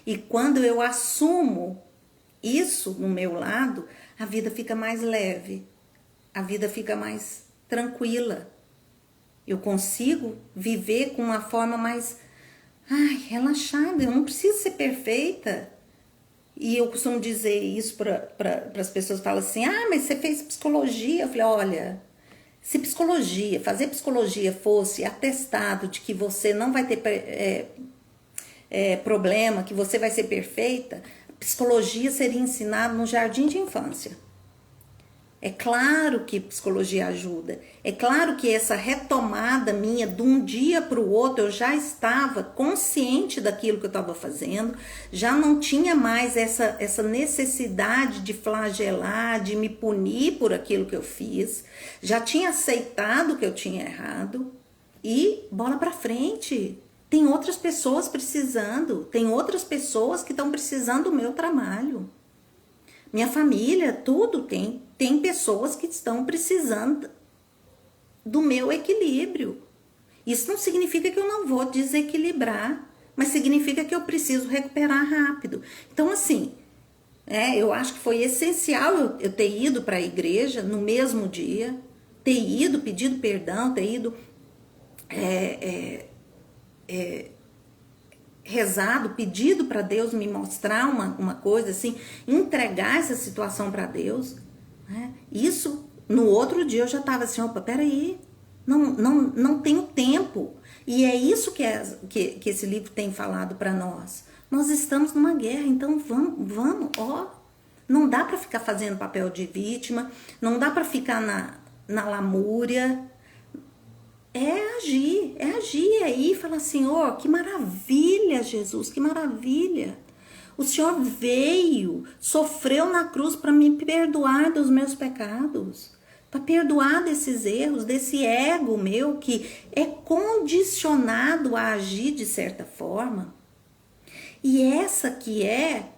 Speaker 1: E quando eu assumo isso no meu lado, a vida fica mais leve. A vida fica mais tranquila. Eu consigo viver com uma forma mais relaxada. Eu não preciso ser perfeita. E eu costumo dizer isso para as pessoas que falam assim, mas você fez psicologia. Eu falei, olha, se fazer psicologia fosse atestado de que você não vai ter problema, que você vai ser perfeita, psicologia seria ensinada no jardim de infância. É claro que psicologia ajuda. É claro que essa retomada minha de um dia para o outro, eu já estava consciente daquilo que eu estava fazendo, já não tinha mais essa necessidade de flagelar, de me punir por aquilo que eu fiz, já tinha aceitado que eu tinha errado e bola para frente. Tem outras pessoas precisando, tem outras pessoas que estão precisando do meu trabalho. Minha família, tudo tem pessoas que estão precisando do meu equilíbrio. Isso não significa que eu não vou desequilibrar, mas significa que eu preciso recuperar rápido. Então, assim, eu acho que foi essencial eu ter ido para a igreja no mesmo dia, ter ido, pedido perdão, ter ido rezado, pedido para Deus me mostrar uma coisa assim, entregar essa situação para Deus, né? Isso, no outro dia eu já estava assim, peraí, não tenho tempo. E é isso que esse livro tem falado para nós. Nós estamos numa guerra, então vamos, não dá para ficar fazendo papel de vítima, não dá para ficar na lamúria. É agir aí e falar, Senhor, que maravilha, Jesus, que maravilha. O Senhor veio, sofreu na cruz para me perdoar dos meus pecados, para perdoar desses erros, desse ego meu que é condicionado a agir de certa forma. E essa que é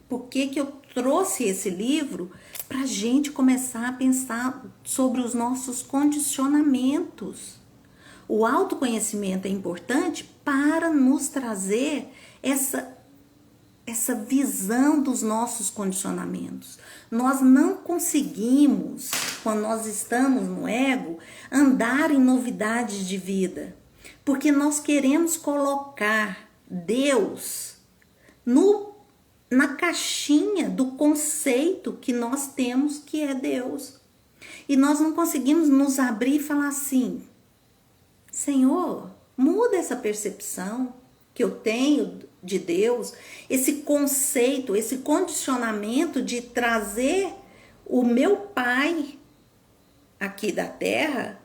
Speaker 1: por que eu trouxe esse livro para a gente começar a pensar sobre os nossos condicionamentos. O autoconhecimento é importante para nos trazer essa visão dos nossos condicionamentos. Nós não conseguimos, quando nós estamos no ego, andar em novidades de vida, porque nós queremos colocar Deus na caixinha do conceito que nós temos que é Deus. E nós não conseguimos nos abrir e falar assim, Senhor, muda essa percepção que eu tenho de Deus, esse conceito, esse condicionamento de trazer o meu Pai aqui da terra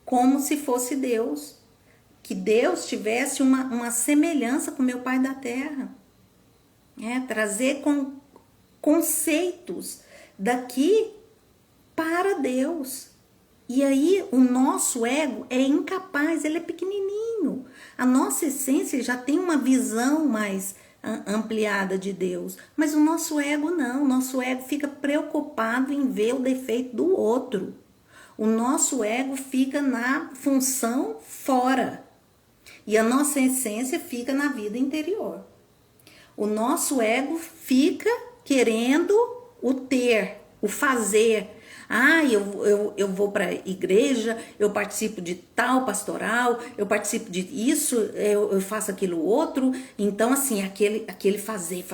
Speaker 1: como se fosse Deus. Que Deus tivesse uma semelhança com o meu Pai da terra. Trazer conceitos daqui para Deus. E aí o nosso ego é incapaz, ele é pequenininho. A nossa essência já tem uma visão mais ampliada de Deus. Mas o nosso ego não, o nosso ego fica preocupado em ver o defeito do outro. O nosso ego fica na função fora. E a nossa essência fica na vida interior. O nosso ego fica querendo o ter, o fazer. Ah, eu vou para a igreja, eu participo de tal pastoral, eu participo de isso, eu faço aquilo outro. Então, assim, aquele fazer.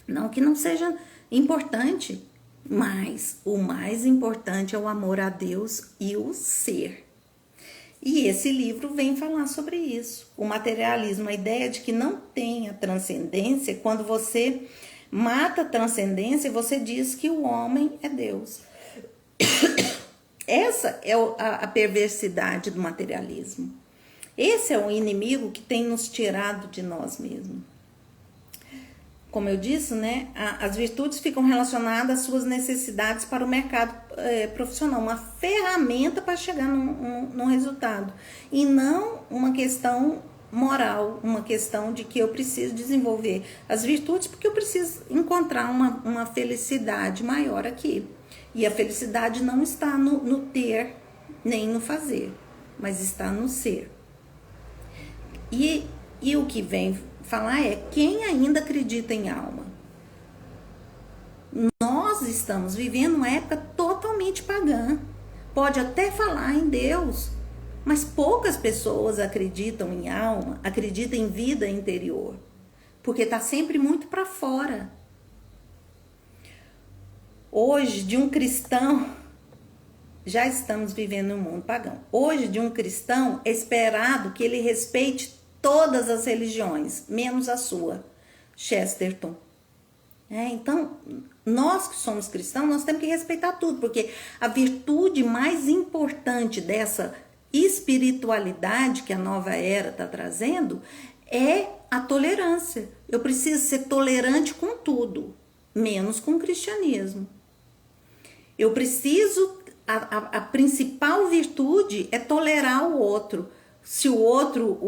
Speaker 1: Não que não seja importante, mas o mais importante é o amor a Deus e o ser. E esse livro vem falar sobre isso. O materialismo, a ideia de que não tem a transcendência, quando você mata a transcendência, você diz que o homem é Deus. Essa é a perversidade do materialismo. Esse é o inimigo que tem nos tirado de nós mesmos. Como eu disse, né, as virtudes ficam relacionadas às suas necessidades para o mercado profissional, uma ferramenta para chegar num resultado, e não uma questão moral, uma questão de que eu preciso desenvolver as virtudes porque eu preciso encontrar uma felicidade maior aqui. E a felicidade não está no ter nem no fazer, mas está no ser. E o que vem falar é quem ainda acredita em alma. Nós estamos vivendo uma época totalmente pagã. Pode até falar em Deus, mas poucas pessoas acreditam em alma, acreditam em vida interior, porque está sempre muito para fora. Hoje, de um cristão, já estamos vivendo um mundo pagão. Hoje, de um cristão, é esperado que ele respeite todas as religiões, menos a sua, Chesterton. Então, nós que somos cristãos, nós temos que respeitar tudo, porque a virtude mais importante dessa espiritualidade que a nova era está trazendo é a tolerância. Eu preciso ser tolerante com tudo, menos com o cristianismo. Eu preciso, a principal virtude é tolerar o outro. Se o outro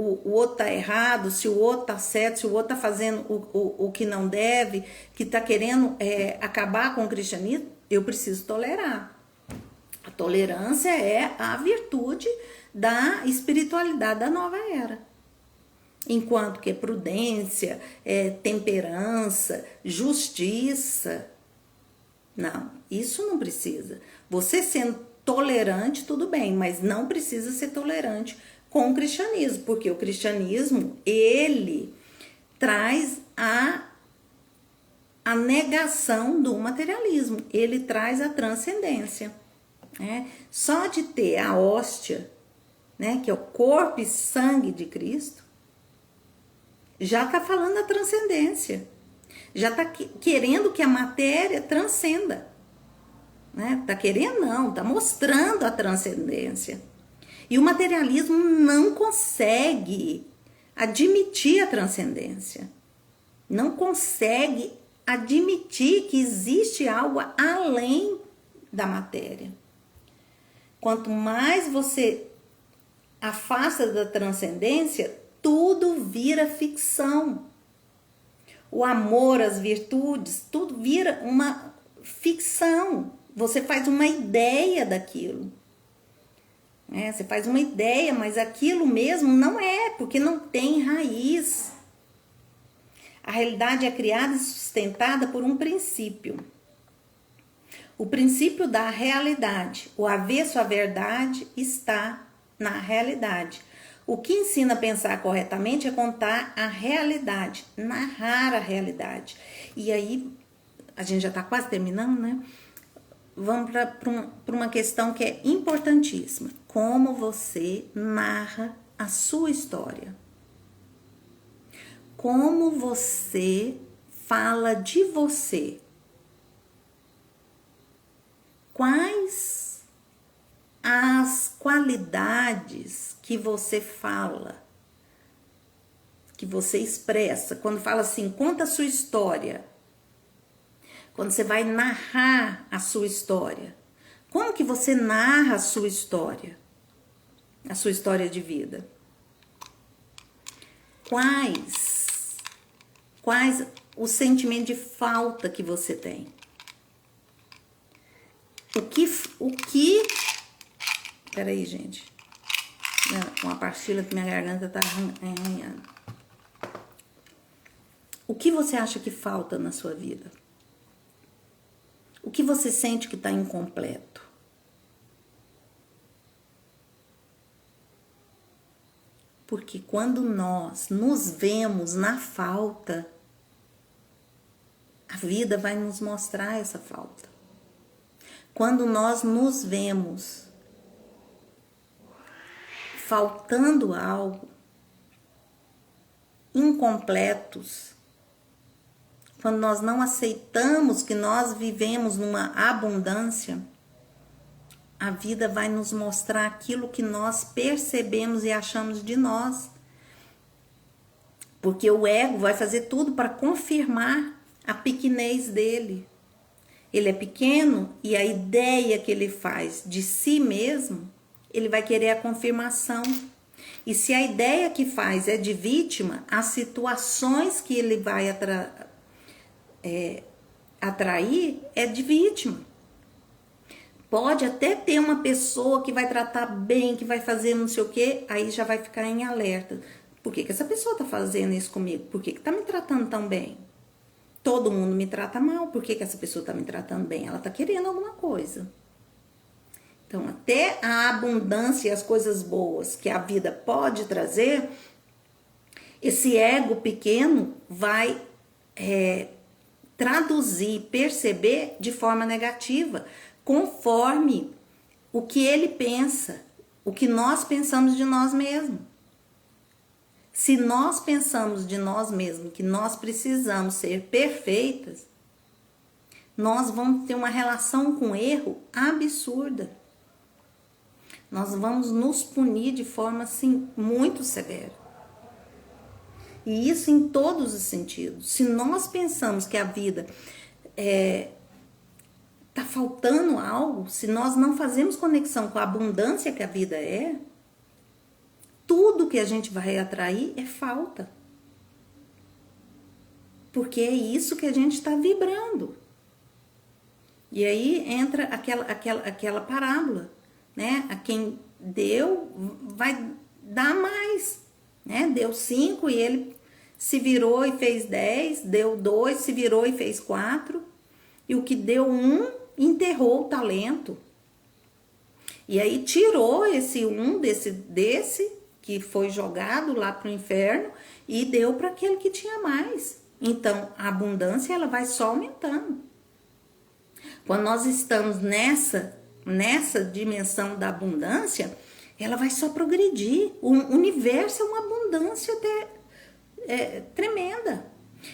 Speaker 1: tá errado, se o outro tá certo, se o outro tá fazendo o que não deve, que tá querendo acabar com o cristianismo, eu preciso tolerar. A tolerância é a virtude da espiritualidade da nova era. Enquanto que prudência, temperança, justiça, não, isso não precisa. Você sendo tolerante, tudo bem, mas não precisa ser tolerante com o cristianismo, porque o cristianismo, ele traz a negação do materialismo, ele traz a transcendência. Só de ter a hóstia, que é o corpo e sangue de Cristo, já está falando da transcendência, já está querendo que a matéria transcenda. Está querendo não, está mostrando a transcendência. E o materialismo não consegue admitir a transcendência. Não consegue admitir que existe algo além da matéria. Quanto mais você afasta da transcendência, tudo vira ficção. O amor, as virtudes, tudo vira uma ficção. Você faz uma ideia daquilo. Você faz uma ideia, mas aquilo mesmo não é, porque não tem raiz. A realidade é criada e sustentada por um princípio. O princípio da realidade, o avesso à verdade, está na realidade. O que ensina a pensar corretamente é contar a realidade, narrar a realidade. E aí, a gente já está quase terminando, né? Vamos para uma questão que é importantíssima. Como você narra a sua história. Como você fala de você. Quais as qualidades que você fala, que você expressa. Quando fala assim, conta a sua história. Quando você vai narrar a sua história. Como que você narra a sua história? A sua história de vida. Quais Quais o sentimento de falta que você tem? Peraí, gente. Uma pastilha que minha garganta tá arranhando. O que você acha que falta na sua vida? O que você sente que está incompleto? Porque quando nós nos vemos na falta, a vida vai nos mostrar essa falta. Quando nós nos vemos faltando algo, incompletos, quando nós não aceitamos que nós vivemos numa abundância, a vida vai nos mostrar aquilo que nós percebemos e achamos de nós. Porque o ego vai fazer tudo para confirmar a pequenez dele. Ele é pequeno e a ideia que ele faz de si mesmo, ele vai querer a confirmação. E se a ideia que faz é de vítima, as situações que ele vai atrair é de vítima. Pode até ter uma pessoa que vai tratar bem, que vai fazer não sei o que, aí já vai ficar em alerta. Por que essa pessoa tá fazendo isso comigo? Por que tá me tratando tão bem? Todo mundo me trata mal, por que essa pessoa tá me tratando bem? Ela tá querendo alguma coisa. Então, até a abundância e as coisas boas que a vida pode trazer, esse ego pequeno vai traduzir, perceber de forma negativa, conforme o que ele pensa, o que nós pensamos de nós mesmos. Se nós pensamos de nós mesmos que nós precisamos ser perfeitas, nós vamos ter uma relação com o erro absurda. Nós vamos nos punir de forma assim muito severa. E isso em todos os sentidos. Se nós pensamos que a vida tá faltando algo, se nós não fazemos conexão com a abundância que a vida é, tudo que a gente vai atrair é falta. Porque é isso que a gente está vibrando. E aí entra aquela parábola, né? A quem deu vai dar mais, né? Deu 5 e ele se virou e fez 10, deu 2, se virou e fez 4, e o que deu 1 enterrou o talento. E aí tirou esse 1 desse que foi jogado lá para o inferno e deu para aquele que tinha mais. Então, a abundância ela vai só aumentando. Quando nós estamos nessa dimensão da abundância, ela vai só progredir. O universo é uma abundância tremenda.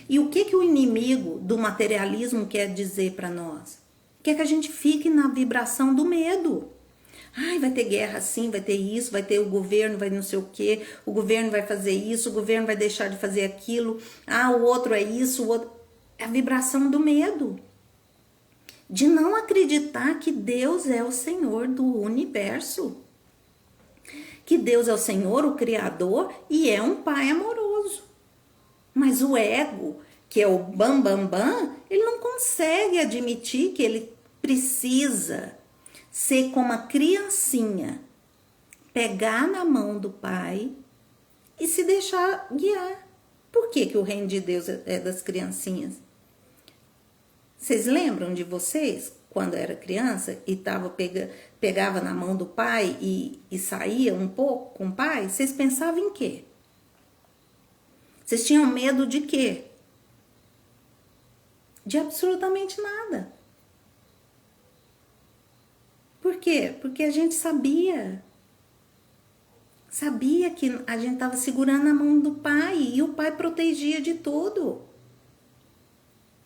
Speaker 1: E o que o inimigo do materialismo quer dizer para nós? Quer que a gente fique na vibração do medo. Ai, vai ter guerra assim, vai ter isso, vai ter o governo, vai não sei o quê, o governo vai fazer isso, o governo vai deixar de fazer aquilo, o outro é isso, o outro... É a vibração do medo. De não acreditar que Deus é o Senhor do universo. Que Deus é o Senhor, o Criador, e é um Pai amoroso. Mas o ego, que é o bam, ele não consegue admitir que ele precisa ser como a criancinha, pegar na mão do pai e se deixar guiar. Por que o reino de Deus é das criancinhas? Vocês lembram de vocês, quando era criança e pegava na mão do pai e saía um pouco com o pai? Vocês pensavam em quê? Vocês tinham medo de quê? De absolutamente nada. Por quê? Porque a gente sabia que a gente estava segurando a mão do pai e o pai protegia de tudo.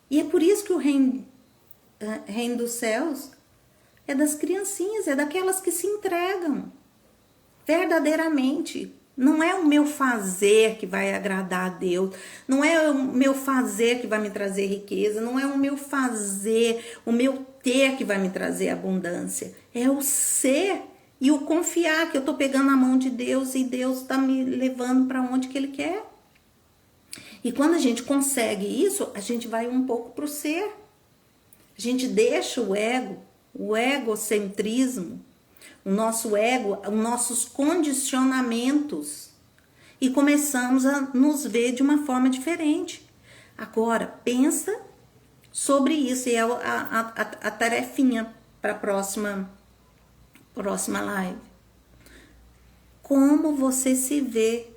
Speaker 1: E é por isso que o reino dos céus é das criancinhas, é daquelas que se entregam verdadeiramente. Não é o meu fazer que vai agradar a Deus, não é o meu fazer que vai me trazer riqueza, não é o meu fazer, o meu ter que vai me trazer abundância. É o ser e o confiar que eu tô pegando a mão de Deus e Deus tá me levando para onde que Ele quer. E quando a gente consegue isso, a gente vai um pouco para o ser. A gente deixa o egocentrismo, o nosso ego, os nossos condicionamentos e começamos a nos ver de uma forma diferente. Agora, pensa sobre isso e é a tarefinha para a próxima live. Como você se vê?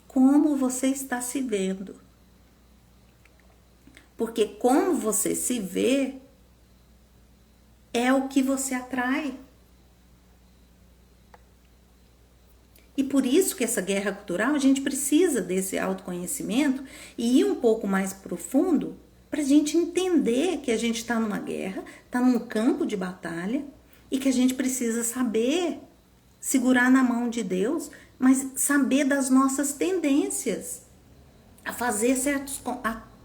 Speaker 1: Como você está se vendo? Porque como você se vê é o que você atrai. E por isso que essa guerra cultural, a gente precisa desse autoconhecimento e ir um pouco mais profundo para a gente entender que a gente está numa guerra, está num campo de batalha e que a gente precisa saber segurar na mão de Deus, mas saber das nossas tendências, a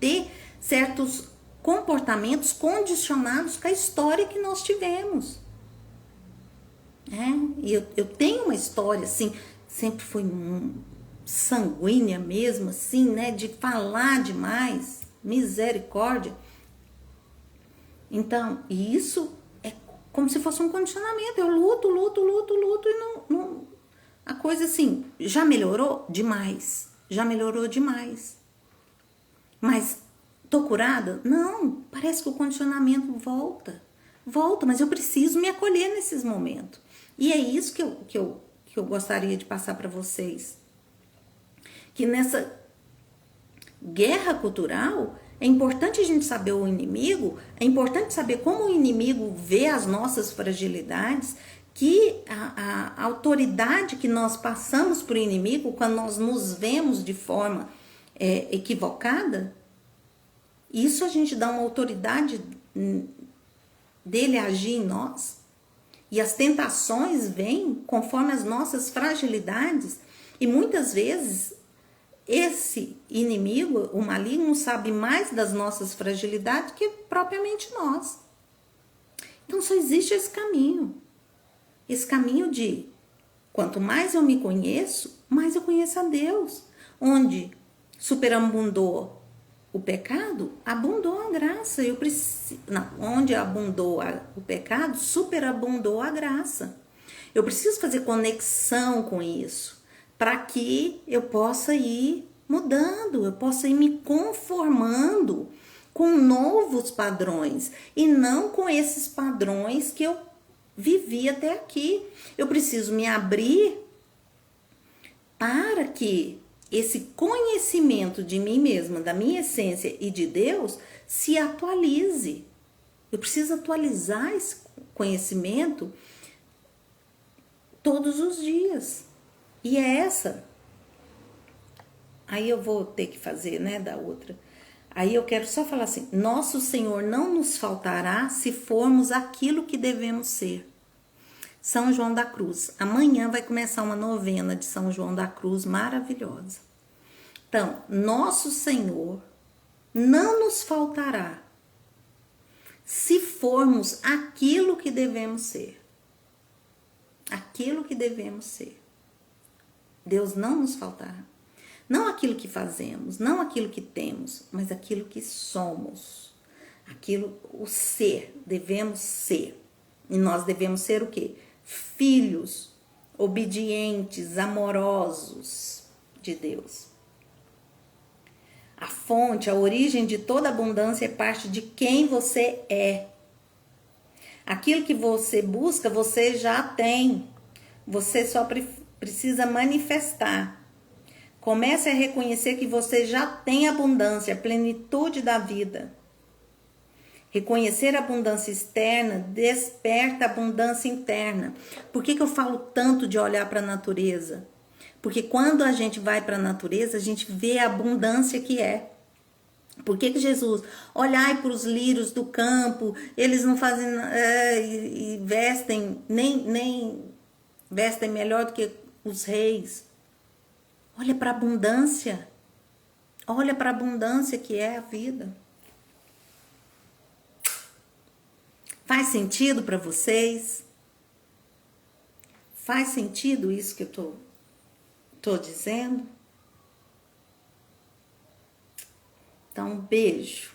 Speaker 1: ter certos comportamentos condicionados com a história que nós tivemos. E eu tenho uma história assim, sempre fui sanguínea mesmo, assim, né? De falar demais, misericórdia. Então, isso é como se fosse um condicionamento. Eu luto e não a coisa assim, já melhorou demais. Já melhorou demais. Mas tô curada? Não, parece que o condicionamento volta, mas eu preciso me acolher nesses momentos. E é isso que eu gostaria de passar para vocês. Que nessa guerra cultural, é importante a gente saber o inimigo, é importante saber como o inimigo vê as nossas fragilidades, que a autoridade que nós passamos para o inimigo, quando nós nos vemos de forma equivocada, isso a gente dá uma autoridade dele agir em nós. E as tentações vêm conforme as nossas fragilidades. E muitas vezes esse inimigo, o maligno, sabe mais das nossas fragilidades que propriamente nós. Então só existe esse caminho. Esse caminho de quanto mais eu me conheço, mais eu conheço a Deus. Onde superabundou o pecado, abundou a graça. Onde abundou o pecado, superabundou a graça. Eu preciso fazer conexão com isso, para que eu possa ir mudando, eu possa ir me conformando com novos padrões, e não com esses padrões que eu vivi até aqui. Eu preciso me abrir para que esse conhecimento de mim mesma, da minha essência e de Deus, se atualize. Eu preciso atualizar esse conhecimento todos os dias. E é essa. Aí eu vou ter que fazer, né, da outra. Aí eu quero só falar assim: nosso Senhor não nos faltará se formos aquilo que devemos ser. São João da Cruz. Amanhã vai começar uma novena de São João da Cruz maravilhosa. Então, nosso Senhor não nos faltará se formos aquilo que devemos ser. Aquilo que devemos ser. Deus não nos faltará. Não aquilo que fazemos, não aquilo que temos, mas aquilo que somos. O ser, devemos ser. E nós devemos ser o quê? Filhos obedientes, amorosos de Deus. A fonte, a origem de toda abundância é parte de quem você é. Aquilo que você busca, você já tem. Você só precisa manifestar. Comece a reconhecer que você já tem abundância, a plenitude da vida. Reconhecer a abundância externa desperta a abundância interna. Por que eu falo tanto de olhar para a natureza? Porque quando a gente vai para a natureza, a gente vê a abundância que é. Por que Jesus? Olhai para os lírios do campo, eles não fazem e vestem, nem vestem melhor do que os reis. Olha para a abundância. Olha para a abundância que é a vida. Faz sentido para vocês? Faz sentido isso que eu tô dizendo? Então, beijo.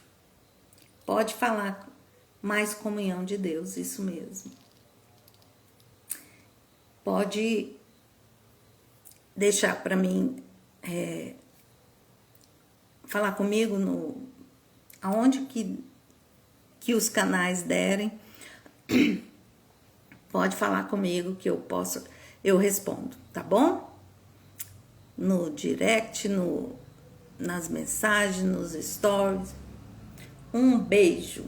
Speaker 1: Pode falar mais comunhão de Deus, isso mesmo. Pode deixar para mim falar comigo aonde que os canais derem. Pode falar comigo que eu respondo, tá bom? No direct, nas mensagens, nos stories. Um beijo.